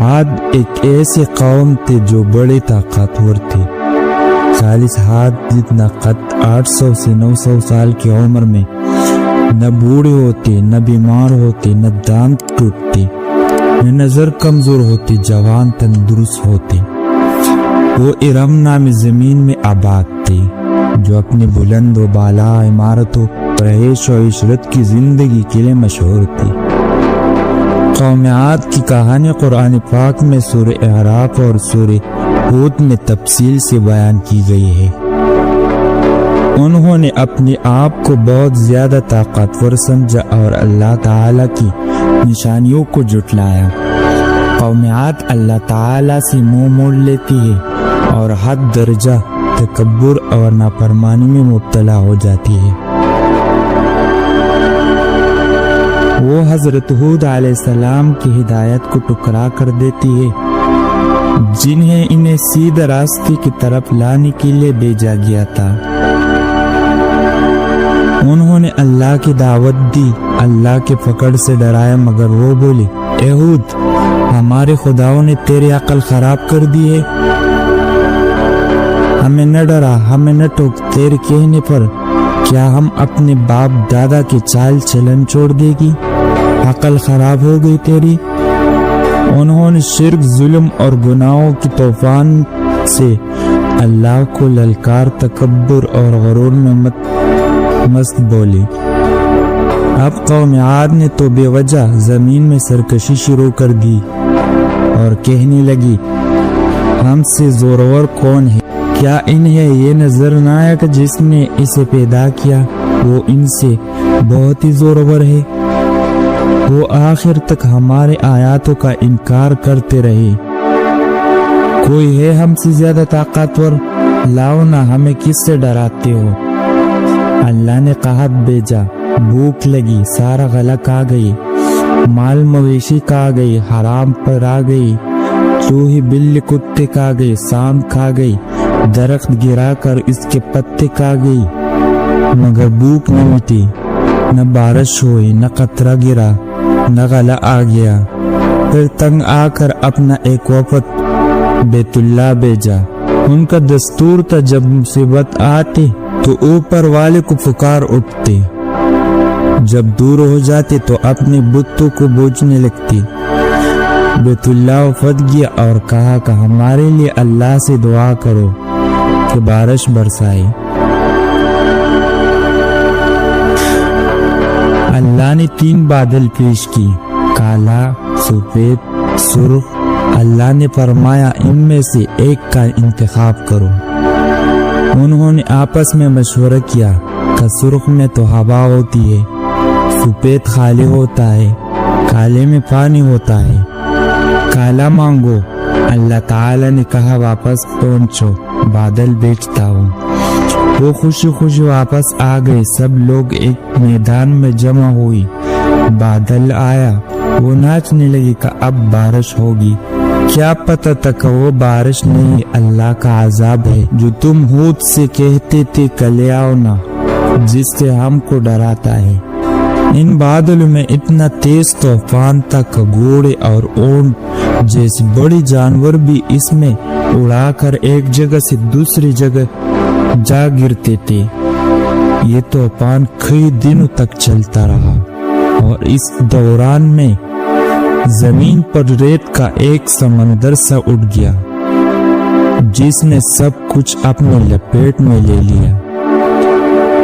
عاد ایک ایسی قوم تھی جو بڑی طاقتور تھی، 40 ہاتھ جتنا قد، 800 سے 900 سال کی عمر میں، نہ بوڑھی ہوتی، نہ بیمار ہوتی، نہ دانت ٹوٹتی، نہ نظر کمزور ہوتی، جوان تندرست ہوتی۔ وہ ارم نامی زمین میں آباد تھی جو اپنی بلند و بالا عمارتوں، رہائش و عشرت کی زندگی کے لیے مشہور تھی۔ قوم عاد کی کہانی قرآن پاک میں سورہ اعراف اور سورہ ہود میں تفصیل سے بیان کی گئی ہے۔ انہوں نے اپنے آپ کو بہت زیادہ طاقتور سمجھا اور اللہ تعالیٰ کی نشانیوں کو جھٹلایا۔ قوم عاد اللہ تعالیٰ سے منہ موڑ لیتی ہے اور حد درجہ تکبر اور نافرمانی میں مبتلا ہو جاتی ہے۔ وہ حضرت ہود علیہ السلام کی ہدایت کو ٹکرا کر دیتی ہے، جنہیں انہیں سیدھے راستے کی طرف لانے کے لیے بھیجا گیا تھا۔ انہوں نے اللہ کی دعوت دی، اللہ کے پکڑ سے ڈرایا، مگر وہ بولے، اے ہود، ہمارے خداؤں نے تیری عقل خراب کر دی ہے، ہمیں نہ ڈرا، ہمیں نہ ٹوک، تیرے کہنے پر کیا ہم اپنے باپ دادا کے چال چلن چھوڑ دے گی؟ عقل خراب ہو گئی تیری۔ انہوں نے شرک، ظلم اور گناہوں کی طوفان سے اللہ کو للکار، تکبر اور غرور میں مست بولی۔ اب قوم عاد نے تو بے وجہ زمین میں سرکشی شروع کر دی اور کہنے لگی، ہم سے زورور کون ہے؟ کیا انہیں یہ نظر نہ آیا کہ جس نے اسے پیدا کیا وہ ان سے بہت ہی زورور ہے؟ وہ آخر تک ہمارے آیاتوں کا انکار کرتے رہے۔ کوئی ہے ہم سے زیادہ طاقتور؟ لاؤ نہ، ہمیں کس سے ڈراتے ہو؟ اللہ نے قحط بھیجا، بھوک لگی، سارا غلق آ گئی، مال مویشی کھا گئی، حرام پر آ گئی، چوہی بلی کتے کھا گئی، سانپ کھا گئی، درخت گرا کر اس کے پتے کھا گئی، مگر بھوک نہ مٹی، نہ بارش ہوئی، نہ قطرہ گرا، نہ غلہ آ گیا۔ پھر تنگ آ کر اپنا ایک وفد بیت اللہ بھیجا۔ ان کا دستور تھا جب مصیبت آتی تو اوپر والے کو پکار اٹھتے، جب دور ہو جاتے تو اپنے بتوں کو بوجھنے لگتی۔ بیت اللہ وفد گیا اور کہا کہ ہمارے لیے اللہ سے دعا کرو کہ بارش برسائے۔ اللہ نے 3 بادل پیش کی، کالا، سفید، سرخ۔ اللہ نے فرمایا ان میں سے ایک کا انتخاب کرو۔ انہوں نے آپس میں مشورہ کیا کہ سرخ میں تو ہوا ہوتی ہے، سفید خالی ہوتا ہے، کالے میں پانی ہوتا ہے، کالا مانگو۔ اللہ تعالی نے کہا واپس پہنچو، بادل بیچتا ہوں۔ وہ خوشی خوشی واپس آ گئے، سب لوگ ایک میدان میں جمع ہوئی۔ بادل آیا، وہ ناچنے لگی کہ اب بارش ہوگی۔ کیا پتہ تھا کہ وہ بارش نہیں، اللہ کا عذاب ہے جو تم ہود سے کہتے تھے کہ لے آؤ نا، جس سے ہم کو ڈراتا ہے۔ ان بادلوں میں اتنا تیز طوفان تھا کہ گھوڑے اور اونٹ جیسے بڑی جانور بھی اس میں اڑا کر ایک جگہ سے دوسری جگہ جا گرتے تھے۔ یہ طوفان کئی دنوں تک چلتا رہا اور اس دوران میں زمین پر ریت کا ایک سمندر سا اٹھ گیا جس نے سب کچھ اپنے لپیٹ میں لے لیا۔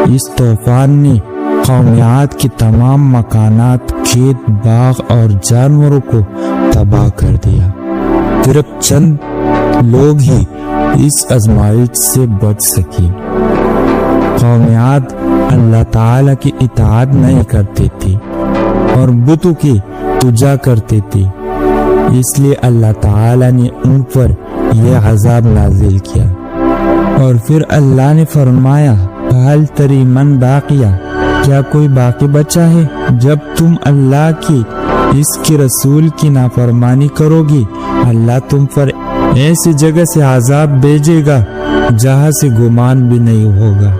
اس طوفان نے قوم عاد کی تمام مکانات، کھیت، باغ اور جانوروں کو تباہ کر دیا۔ صرف چند لوگ ہی اس آزمائش سے بچ سکے۔ قوم عاد اللہ تعالی کی اطاعت نہیں کرتے تھے اور بتوں کی پوجا کرتے تھے، اس لیے اللہ تعالی نے ان پر یہ عذاب نازل کیا۔ اور پھر اللہ نے فرمایا، حل تری من باقیہ، کیا کوئی باقی بچا ہے؟ جب تم اللہ کی، اس کے رسول کی نافرمانی کرو گی، اللہ تم پر ایسی جگہ سے عذاب بھیجے گا جہاں سے گمان بھی نہیں ہوگا۔